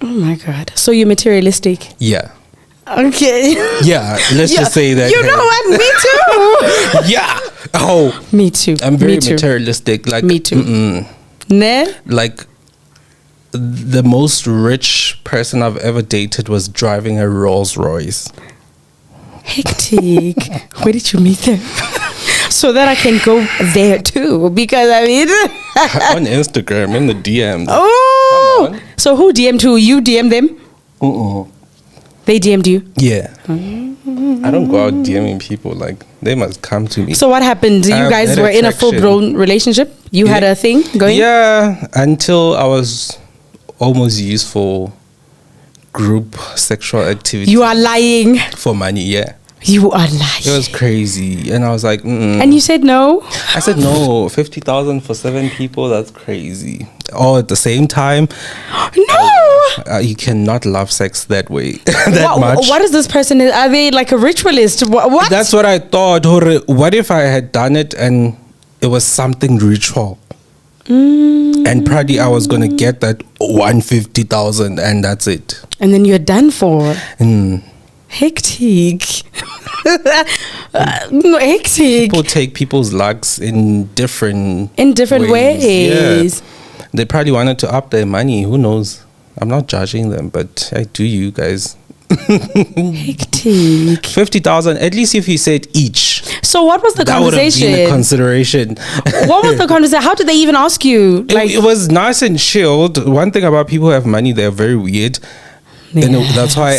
Oh my God. So you're materialistic. Yeah. Okay. Yeah, let's just say that. You know what? Me too. Yeah. Oh. Me too. I'm very materialistic. Like, me too. Nah? Like, the most rich person I've ever dated was driving a Rolls Royce. Hectic. Where did you meet them? So that I can go there too. Because I mean on Instagram, in the DMs. Oh. So who DM'd who? You DM'd them? They DM'd you? Yeah. I don't go out DMing people. Like, they must come to me. So what happened? You guys were in a full-blown relationship? You had a thing going? Yeah, until I was almost used for group sexual activity. You are lying. For money, yeah. You are lying. It was crazy, and I was like, And you said no? I said no. 50,000 for 7 people. That's crazy. All at the same time. No. You cannot love sex that way. that much. What is this person? Are they like a ritualist? What? That's what I thought. What if I had done it and it was something ritual? And probably I was gonna get that 150,000, and that's it. And then you're done for. Mm. Hectic. Hectic. People take people's lucks in different ways. Yeah. They probably wanted to up their money. Who knows? I'm not judging them, but I do you guys. Hectic. 50,000. At least if you said each. So what was the that conversation? Would have been a conversation. What was the conversation? How did they even ask you? Like, it was nice and chilled. One thing about people who have money, they're very weird. yeah, and that's why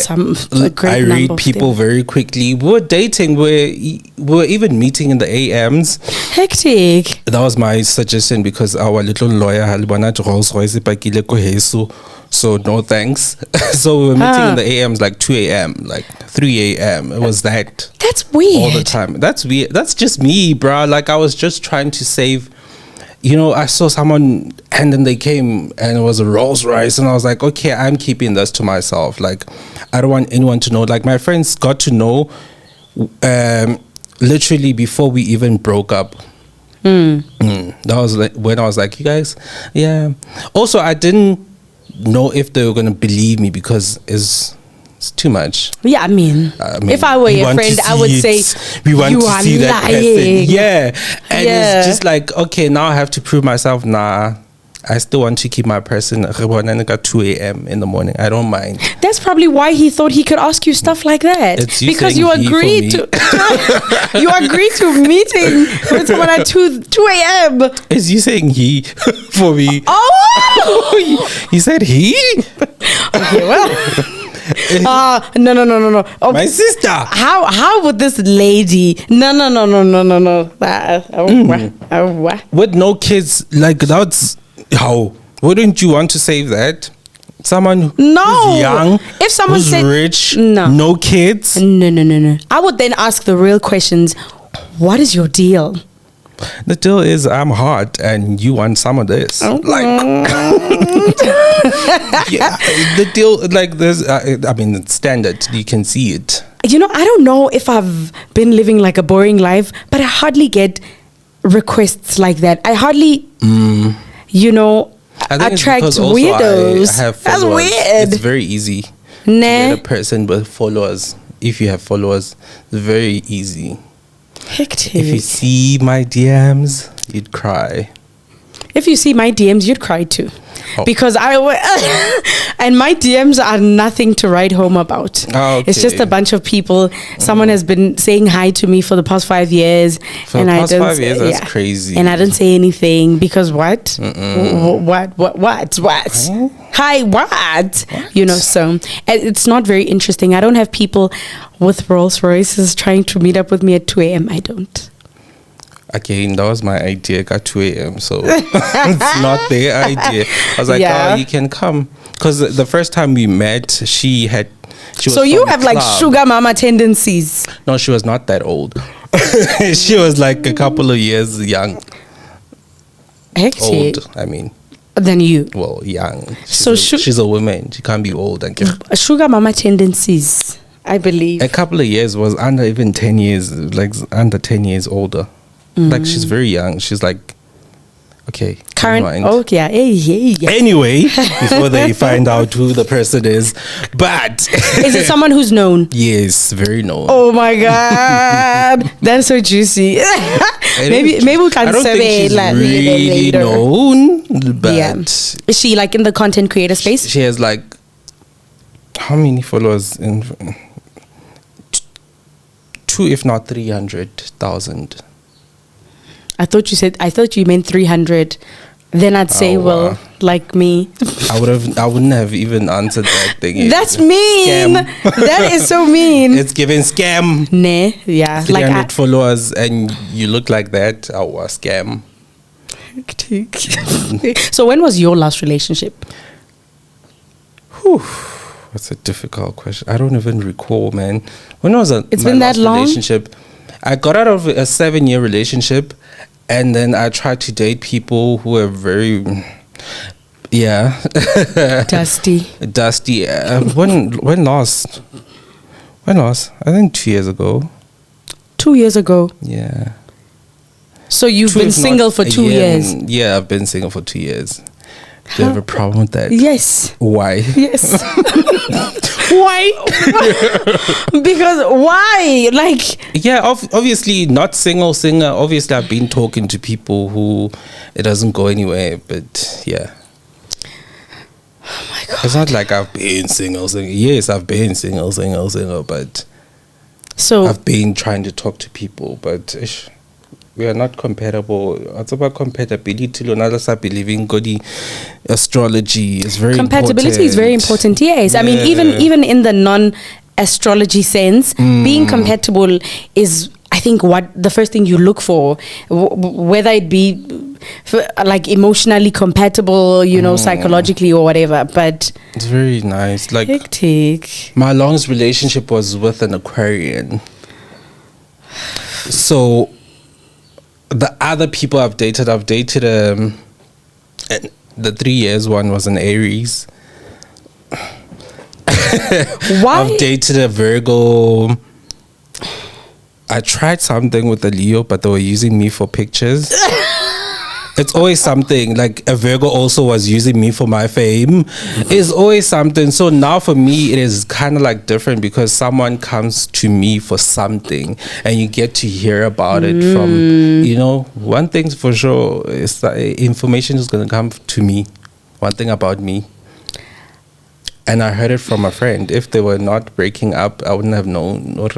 I read people very quickly. We were dating. We were even meeting in the AMs. Hectic. That was my suggestion because our little lawyer had wanted Rolls Royce ipakile ko Hesu. So no thanks. So we were meeting in the AMs like 2 a.m., like 3 a.m. It was that. That's weird. All the time. That's weird. That's just me, bruh. Like I was just trying to save. You know, I saw someone and then they came and it was a Rolls Royce and I was like, okay, I'm keeping this to myself. Like, I don't want anyone to know. Like, my friends got to know literally before we even broke up. That was like when I was like, you guys, yeah. Also, I didn't know if they were going to believe me because it's too much. Yeah, I mean if I were your friend, I would say we want you to are see that person. lying. Yeah, and it's just like, okay, now I have to prove myself. Nah, I still want to keep my person at 2 a.m. in the morning. I don't mind. That's probably why he thought he could ask you stuff like that. It's you because saying you he for agreed me. to you agreed to meeting with someone at 2 a.m. Is you saying he for me? Oh, He said he? okay, well. No. Oh, My sister. How would this lady? No. With no kids, like that's how. Wouldn't you want to save that? Someone who's young, if someone who's said rich, no kids. No. I would then ask the real questions. What is your deal? The deal is I'm hot and you want some of this. Like, yeah, the deal, like there's, I mean, it's standard. You can see it. You know, I don't know if I've been living like a boring life, but I hardly get requests like that. I hardly, you know, attract weirdos. I have That's followers. weird. It's very easy to Nah. get a person with followers. If you have followers, it's very easy. Hectic. If you see my DMs, you'd cry. If you see my DMs, you'd cry too. Oh. Because and my DMs are nothing to write home about. Oh, It's just okay. a bunch of people. Someone has been saying hi to me for the past 5 years. For the past 5 years, that's crazy. And I didn't say anything because what? What? Hi, what? You know, so it's not very interesting. I don't have people with Rolls Royces trying to meet up with me at 2 a.m. I don't. Again, that was my idea. Got 2 a.m. So it's not their idea. I was like, Yeah. oh, you can come. Because the first time we met, she was So you from have the like club. sugar mama tendencies. No, she was not that old. She was like a couple of years young. Hectic. Old, I mean. Than you. Well, young. So she's a woman. She can't be old. Sugar mama tendencies, I believe. A couple of years was under even 10 years, like under 10 years older. Like she's very young. She's like, okay. Current. never mind. Oh, yeah. Hey. Anyway, before they find out who the person is. But Is it someone who's known? yes, very known. Oh my God. That's so juicy. maybe we can I don't think survey she's really later. known, but Yeah. Is she like in the content creator space? she has like how many followers? In 2, if not 300,000. I thought you meant 300. Then I'd say, Oh, well, wow. like me. I wouldn't have even answered that thing. That's mean. Scam. That is so mean. It's giving scam. Nah, yeah. 300 followers and you look like that. Oh, a scam. So when was your last relationship? What's a difficult question? I don't even recall, man. When was It's my been that last long? relationship? I got out of a 7-year relationship, and then I tried to date people who were very, yeah, Dusty. dusty. When last? When last? I think 2 years ago. 2 years ago. Yeah. So you've Two, been if not single for a 2 year. years. Yeah, I've been single for 2 years. Do you have a problem with that? Yes. Why? Yes. Why? Because why? Like, Yeah, obviously not single singer. Obviously, I've been talking to people who it doesn't go anywhere. But yeah, oh my God. it's not like I've been single. Yes, I've been single. But So I've been trying to talk to people. But we are not compatible. It's about compatibility. I believe in God, astrology is very compatibility is very important. Yes, I mean Yeah. even in the non-astrology sense, being compatible is, I think, what the first thing you look for, whether it be like emotionally compatible, you know, psychologically or whatever. But It's very nice. Like hectic. my longest relationship was with an Aquarian. So the other people I've dated and the 3 years one was an Aries. Why? I've dated a Virgo. I tried something with a Leo, but they were using me for pictures. It's always something. Like a Virgo also was using me for my fame. It's always something. So now for me, it is kind of like different because someone comes to me for something and you get to hear about it from, you know, one thing for sure is that information is going to come to me. One thing about me. And I heard it from a friend. If they were not breaking up, I wouldn't have known. Or,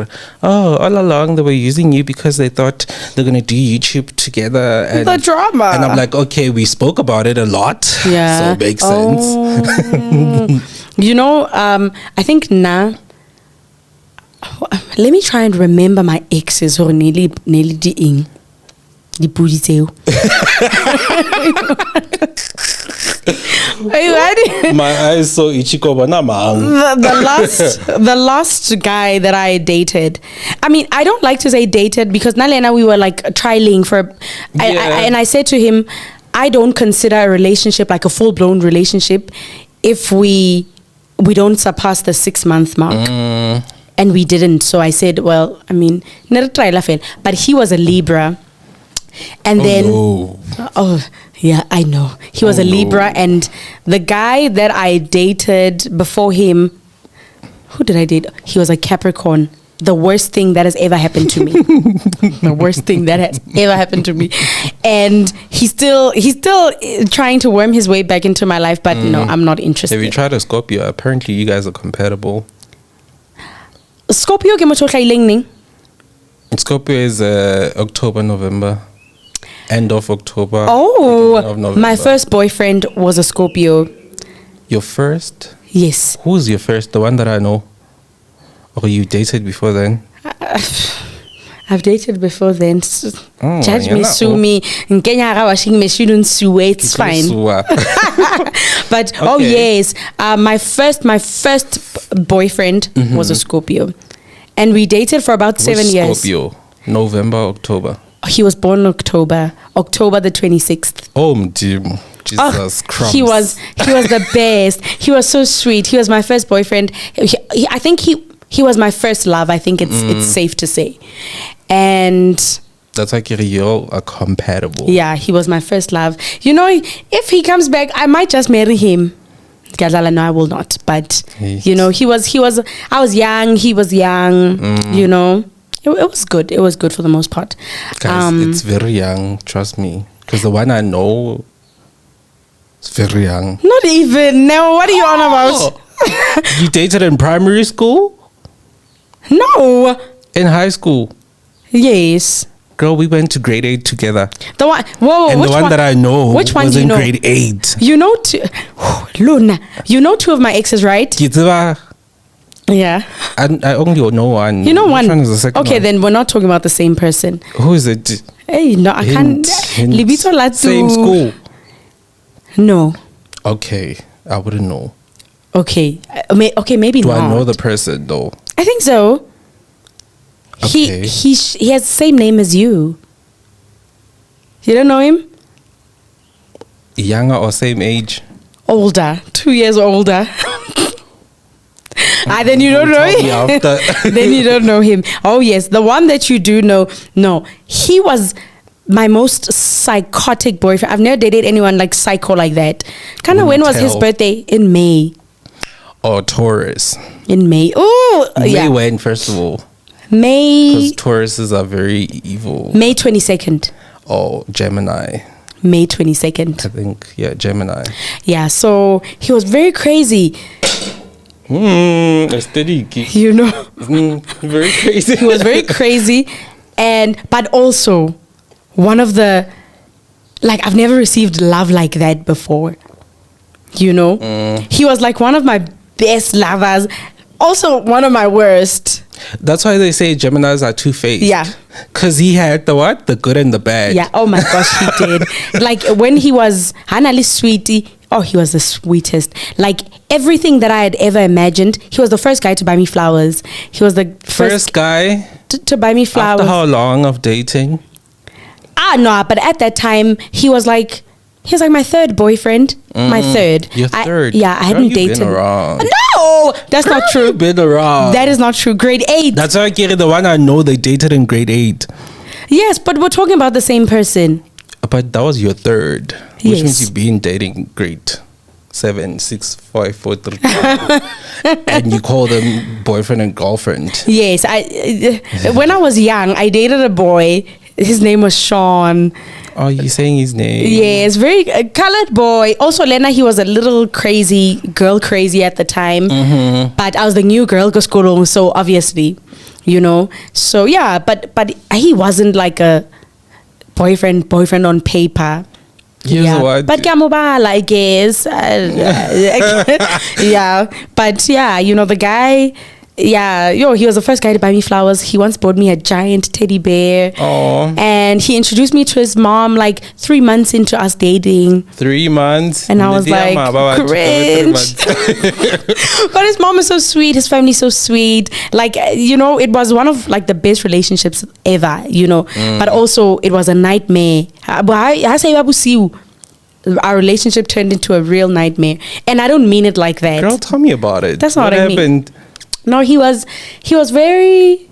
all along they were using you because they thought they're going to do YouTube together. And, The drama. And I'm like, okay, we spoke about it a lot. Yeah. So it makes sense. You know, I think now, let me try and remember my exes who are nearly the booty tail. Are you ready? My eyes so ichikoba na mang. The last guy that I dated, I mean, I don't like to say dated because Nalena, we were like trialing for, and I said to him, I don't consider a relationship like a full-blown relationship if we don't surpass the 6-month mark. And we didn't. So I said, well, I mean, but he was a Libra. And oh yeah, I know. He was a Libra, and the guy that I dated before him, who did I date? He was a Capricorn. The worst thing that has ever happened to me. The worst thing that has ever happened to me. And he's still trying to worm his way back into my life, but no, I'm not interested. Have you tried a Scorpio? Apparently you guys are compatible. Scorpio ke motho o hlahileng neng? Scorpio is October, November. End of October. Oh, of November. my first boyfriend was a Scorpio. Your first? Yes. Who's your first? The one that I know? Or you dated before then? I've dated before then. Oh, Judge yeah, me, sue me. In Kenya, washing machine sue. It's fine. But oh yes, my first boyfriend was a Scorpio, and we dated for about 7 years. Scorpio, November, October. He was born October the 26th. Oh, Jesus Christ! He was the best. He was so sweet. He was my first boyfriend. I think he was my first love. I think it's safe to say, and that's like you all are compatible. yeah, he was my first love. You know, if he comes back, I might just marry him. Gazala, no, I will not. But you know, he was. I was young. He was young. You know. It was good. It was good for the most part. Guys, it's very young. Trust me. Because the one I know is very young. Not even. No, what are you on about? You dated in primary school? No. In high school? Yes. Girl, we went to grade 8 together. The one. Whoa. And which the one that I know which one was do you in know? grade 8. You know, Luna. You know 2 of my exes, right? Yeah. I only know one. You know Which one. one is the second okay, one? then we're not talking about the same person. Who is it? Hey, no, I can't. Hint. Libito Latu. Same school. No. Okay, I wouldn't know. Okay. Okay, maybe Do not. I know the person though? I think so. Okay. He has the same name as you. You don't know him? Younger or same age? Older. 2 years older. Then you don't know Tell me him. after. Then you don't know him. Oh yes, the one that you do know. No, he was my most psychotic boyfriend. I've never dated anyone like psycho like that. Kind of. When was his Tell. birthday? In May. Or Taurus. In May. Oh May yeah. when, first of all? May. Because Tauruses are very evil. May 22nd. Or Gemini. May 22nd. I think, yeah, Gemini. Yeah. So he was very crazy. Aesthetic. You know. Very crazy. He was very crazy, but also one of the, like, I've never received love like that before. You know, he was like one of my best lovers, also one of my worst. That's why they say Geminis are two-faced. Yeah. Because he had the what? The good and the bad. Yeah. Oh my gosh, he did. Like when he was Hanali Sweetie. Oh, he was the sweetest. Like everything that I had ever imagined. He was the first guy to buy me flowers. He was the First guy? to buy me flowers. After how long of dating? No, but at that time he was like my third boyfriend. My third. Your third? I hadn't Girl, you've dated. been around. No, that's not true. You've been around. That is not true. Grade 8. That's why I get it. The one I know they dated in grade 8. Yes, but we're talking about the same person. But that was your third. Which Yes. means you've been dating grade 7, 6, 5, 4, 3. And you call them boyfriend and girlfriend. Yes, when I was young, I dated a boy. His name was Sean. Oh, you saying his name? Yes, very colored boy. Also, Lena, he was a little crazy, girl crazy at the time. But I was the new girl, so obviously, you know. So yeah, but he wasn't like a boyfriend on paper. Here's Yeah, what. but Kamubala, I guess. Yeah, but yeah, you know the guy. Yeah, he was the first guy to buy me flowers. He once bought me a giant teddy bear. Aw. And he introduced me to his mom like 3 months into us dating. 3 months. And I was like, cringe. 3 months. But his mom is so sweet. His family's so sweet. Like, you know, it was one of like the best relationships ever, you know. But also it was a nightmare. I say, our relationship turned into a real nightmare. And I don't mean it like that. Girl, tell me about it. That's not what I mean. happened? No, he was very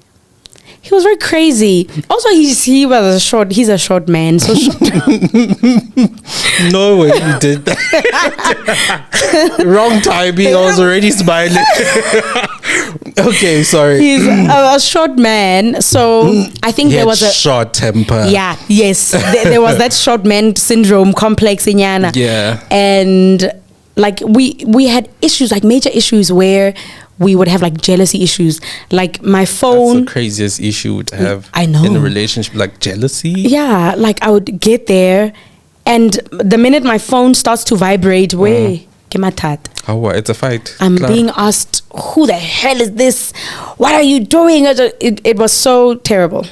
crazy. Also, he's a short man. So short. No way you did that. Wrong timing. I was already smiling. Okay, sorry. He's a short man. So I think He there had was a short temper. yeah, yes. There was that short man syndrome complex in Yana. Yeah. And like we had issues, like major issues where we would have like jealousy issues. Like my That's phone. the craziest issue to have I know. in a relationship, like jealousy. Yeah, like I would get there and the minute my phone starts to vibrate, Oh, it's a fight. I'm Claro. being asked, who the hell is this? What are you doing? It was so terrible.